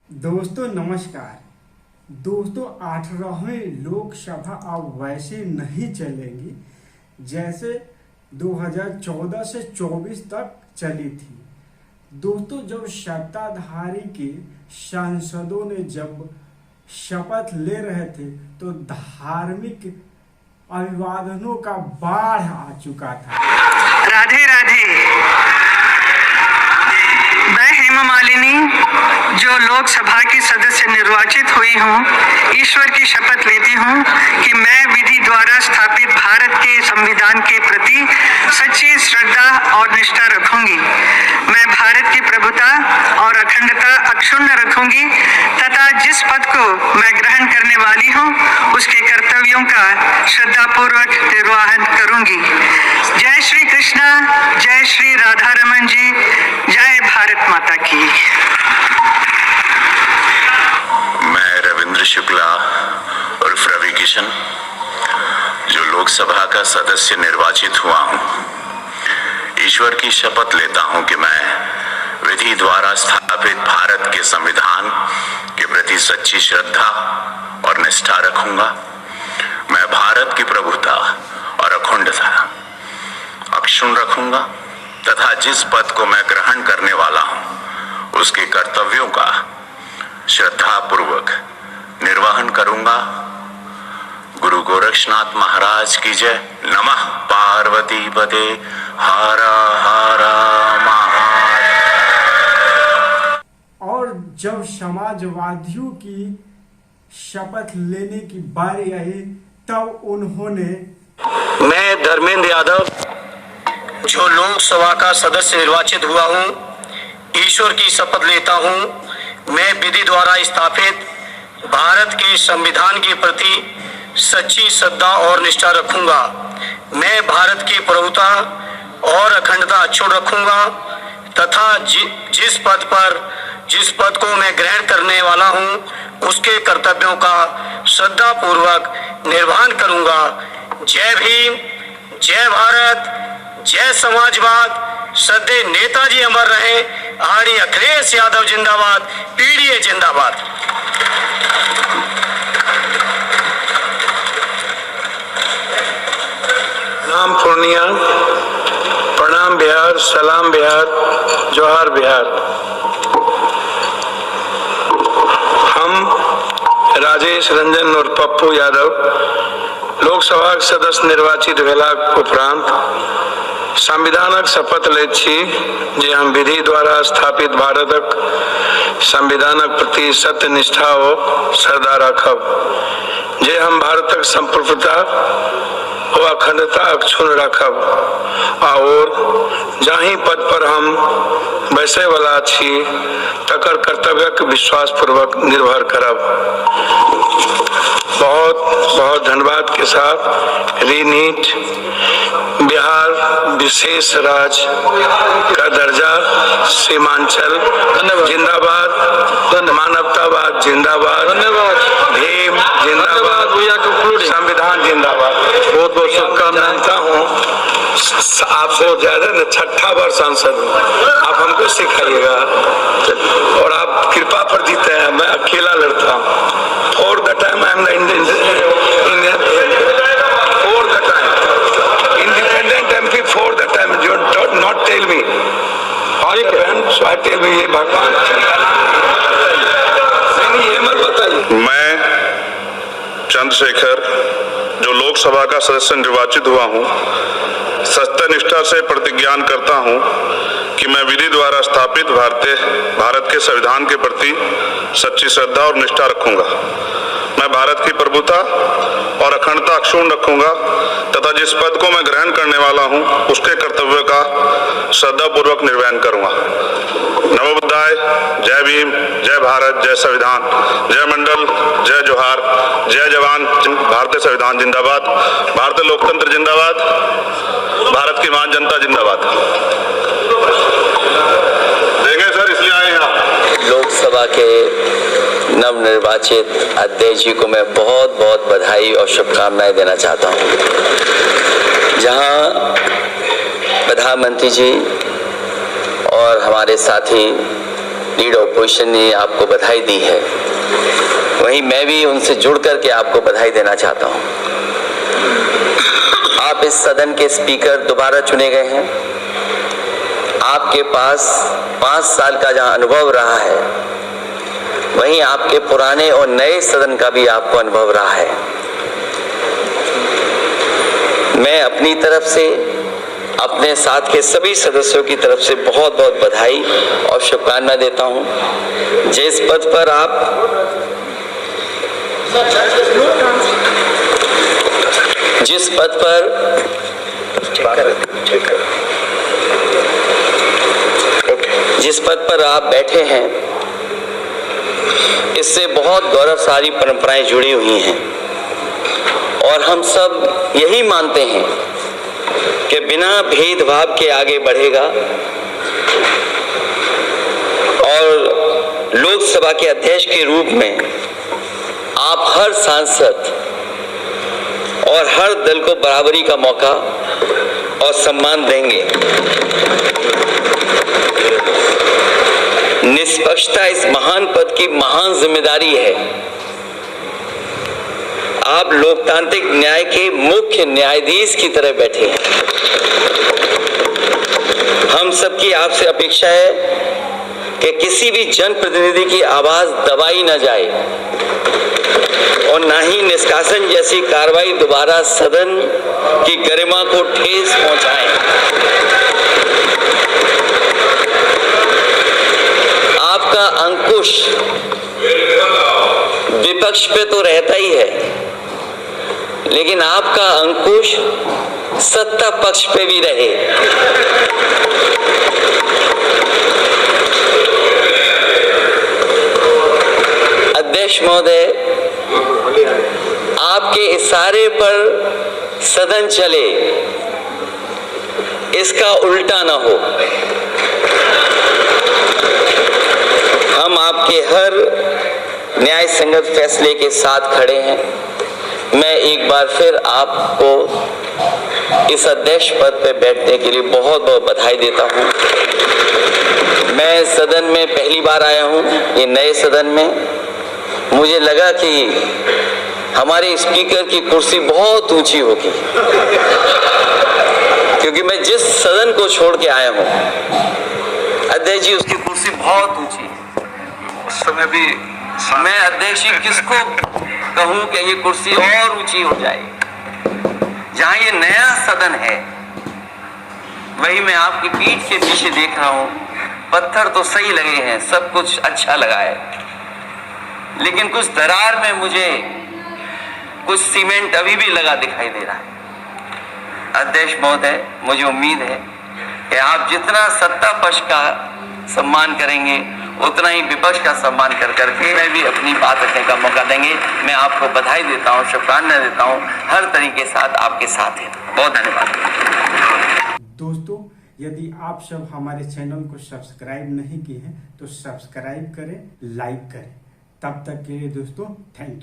दोस्तों नमस्कार। दोस्तों 18वीं लोकसभा अब वैसे नहीं चलेगी जैसे 2014 से 24 तक चली थी। दोस्तों जब सत्ताधारी के सांसदों ने जब शपथ ले रहे थे तो धार्मिक अभिवादनों का बाढ़ आ चुका था। राधे राधे। मैं हेमा मालिनी जो लोकसभा की सदस्य निर्वाचित हुई हूँ, ईश्वर की शपथ लेती हूँ कि मैं विधि द्वारा स्थापित भारत के संविधान के प्रति सच्ची श्रद्धा और निष्ठा रखूंगी। मैं भारत की प्रभुता और अखंडता अक्षुण्ण रखूंगी तथा जिस पद को मैं ग्रहण करने वाली हूँ उसके कर्तव्यों का श्रद्धापूर्वक निर्वहन करूंगी। जय श्री कृष्णा, जय श्री राधा रमन जी, जय भारत माता की। मैं रविंद्र शुक्ला उर्फ रवि किशन जो लोकसभा का सदस्य निर्वाचित हुआ हूं, ईश्वर की शपथ लेता हूं कि मैं विधि द्वारा स्थापित भारत के संविधान के प्रति सच्ची श्रद्धा और निष्ठा रखूंगा। मैं भारत की प्रभुता और अखंडता अक्षुण्ण रखूंगा तथा जिस पद को मैं ग्रहण करने वाला हूं उसके कर्तव्यों का श्रद्धापूर्वक निर्वहन करूंगा। गुरु गोरक्षनाथ महाराज की जय। नमः पार्वती पते हर हर महादेव। और जब समाजवादियों की शपथ लेने की बारी आई तब उन्होंने मैं धर्मेंद्र यादव जो लोकसभा का सदस्य निर्वाचित हुआ हूं, ईश्वर की शपथ लेता हूं मैं विधि द्वारा स्थापित भारत के संविधान के प्रति सच्ची श्रद्धा और निष्ठा रखूंगा। मैं भारत की प्रभुता और अखंडता अक्षुण्ण रखूंगा तथा जिस पद को मैं ग्रहण करने वाला हूं उसके कर्तव्यों का श्रद्धा पूर्वक निर्वहन करूंगा। जय भीम, जय भारत, जय समाजवाद, सदैव नेताजी अमर रहे, आरडी अखिलेश यादव जिंदाबाद, पीडीए जिंदाबाद। नाम पूर्णिया, प्रणाम बिहार, सलाम बिहार, जोहार बिहार। हम राजेश रंजन और पप्पू यादव लोकसभा सदस्य निर्वाचित भेला उपरांत संविधानक शपथ लैत छी जे हम विधि द्वारा स्थापित भारतक संविधानक प्रति सत्य निष्ठा और श्रद्धा राखब, जे हम भारतक संप्रभुता और अखंडता अक्षुण्ण राखब और जाहि पद पर हम बैसे वाला छी तकर कर्तव्यक विश्वास पूर्वक निर्वहन करब। बहुत बहुत धन्यवाद के साथ रीनीट बिहार विशेष राज्य का दर्जा सीमांचल जिंदाबाद, मानवतावाद जिंदाबाद, भीम जिंदाबाद, संविधान जिंदाबाद। बहुत बहुत शुभकामनाएं हूँ। आपको ज्यादा न 6ठा बार सांसद हूँ, आप हमको सिखाइएगा और आप कृपा पर जीते हैं। मैं अकेला लड़ता हूँ। For the time I am the independent MP for the time, not tell me I tell me. ये भगवान ये मत बताइए। मैं चंद्रशेखर जो लोकसभा का सदस्य निर्वाचित हुआ हूँ, सत्यनिष्ठा से प्रतिज्ञान करता हूँ कि मैं विधि द्वारा स्थापित भारत के संविधान के प्रति सच्ची श्रद्धा और निष्ठा रखूंगा। मैं भारत की प्रभुता और अखंडता अक्षुण्ण रखूंगा तथा जिस पद को मैं ग्रहण करने वाला हूं उसके कर्तव्यों का श्रद्धापूर्वक निर्वहन करूंगा। नमो बुद्धाय, जय भीम, जय भारत, जय संविधान, जय मंडल, जय जोहार, जय जवान, भारतीय संविधान जिंदाबाद, भारतीय लोकतंत्र जिंदाबाद, भारत की महान जनता जिंदाबाद। देखें सर, इसलिए आए यहाँ। लोकसभा के नवनिर्वाचित अध्यक्ष जी को मैं बहुत बहुत बधाई और शुभकामनाएं देना चाहता हूं। जहां प्रधानमंत्री जी और हमारे साथी लीड ऑपोजिशन ने आपको बधाई दी है, वहीं मैं भी उनसे जुड़ करके आपको बधाई देना चाहता हूं। आप इस सदन के स्पीकर दोबारा चुने गए हैं। आपके पास 5 साल का जहां अनुभव रहा है, वहीं आपके पुराने और नए सदन का भी आपको अनुभव रहा है। मैं अपनी तरफ से, अपने साथ के सभी सदस्यों की तरफ से बहुत बहुत बधाई और शुभकामना देता हूं। जिस पद पर आप बैठे हैं, इससे बहुत गौरवशाली परंपराएं जुड़ी हुई हैं और हम सब यही मानते हैं कि बिना भेदभाव के आगे बढ़ेगा और लोकसभा के अध्यक्ष के रूप में आप हर सांसद और हर दल को बराबरी का मौका और सम्मान देंगे। निष्पक्षता इस महान पद की महान जिम्मेदारी है। आप लोकतांत्रिक न्याय के मुख्य न्यायाधीश की तरह बैठे हैं। हम सबकी आपसे अपेक्षा है कि किसी भी जनप्रतिनिधि की आवाज दबाई न जाए और ना ही निष्कासन जैसी कार्रवाई दोबारा सदन की गरिमा को ठेस पहुंचाए। आपका अंकुश विपक्ष पे तो रहता ही है, लेकिन आपका अंकुश सत्ता पक्ष पे भी रहे। अध्यक्ष महोदय, आपके इशारे पर सदन चले, इसका उल्टा ना हो। हम आपके हर न्याय संगत फैसले के साथ खड़े हैं। मैं एक बार फिर आपको इस अध्यक्ष पद पर बैठने के लिए बहुत बहुत बधाई देता हूं। मैं सदन में पहली बार आया हूं, ये नए सदन में। मुझे लगा कि हमारे स्पीकर की कुर्सी बहुत ऊंची होगी, क्योंकि मैं जिस सदन को छोड़ के आया हूं, अध्यक्ष जी, उसकी कुर्सी बहुत ऊंची है। उस समय भी मैं अध्यक्ष जी किसको कहूं कि ये कुर्सी और ऊंची हो जाए। जहां ये नया सदन है, वही मैं आपकी पीठ के पीछे देख रहा हूं, पत्थर तो सही लगे हैं, सब कुछ अच्छा लगा है, लेकिन कुछ दरार में मुझे कुछ सीमेंट अभी भी लगा दिखाई दे रहा है। अध्यक्ष महोदय, मुझे उम्मीद है कि आप जितना सत्ता पक्ष का सम्मान करेंगे, उतना ही विपक्ष का सम्मान कर करके मैं भी अपनी बात रखने का मौका देंगे। मैं आपको बधाई देता हूँ, शुभकामना देता हूँ, हर तरीके से साथ आपके साथ है। बहुत धन्यवाद। दोस्तों, यदि आप सब हमारे चैनल को सब्सक्राइब नहीं किए हैं तो सब्सक्राइब करें, लाइक करें। तब तक के लिए दोस्तों, थैंक यू।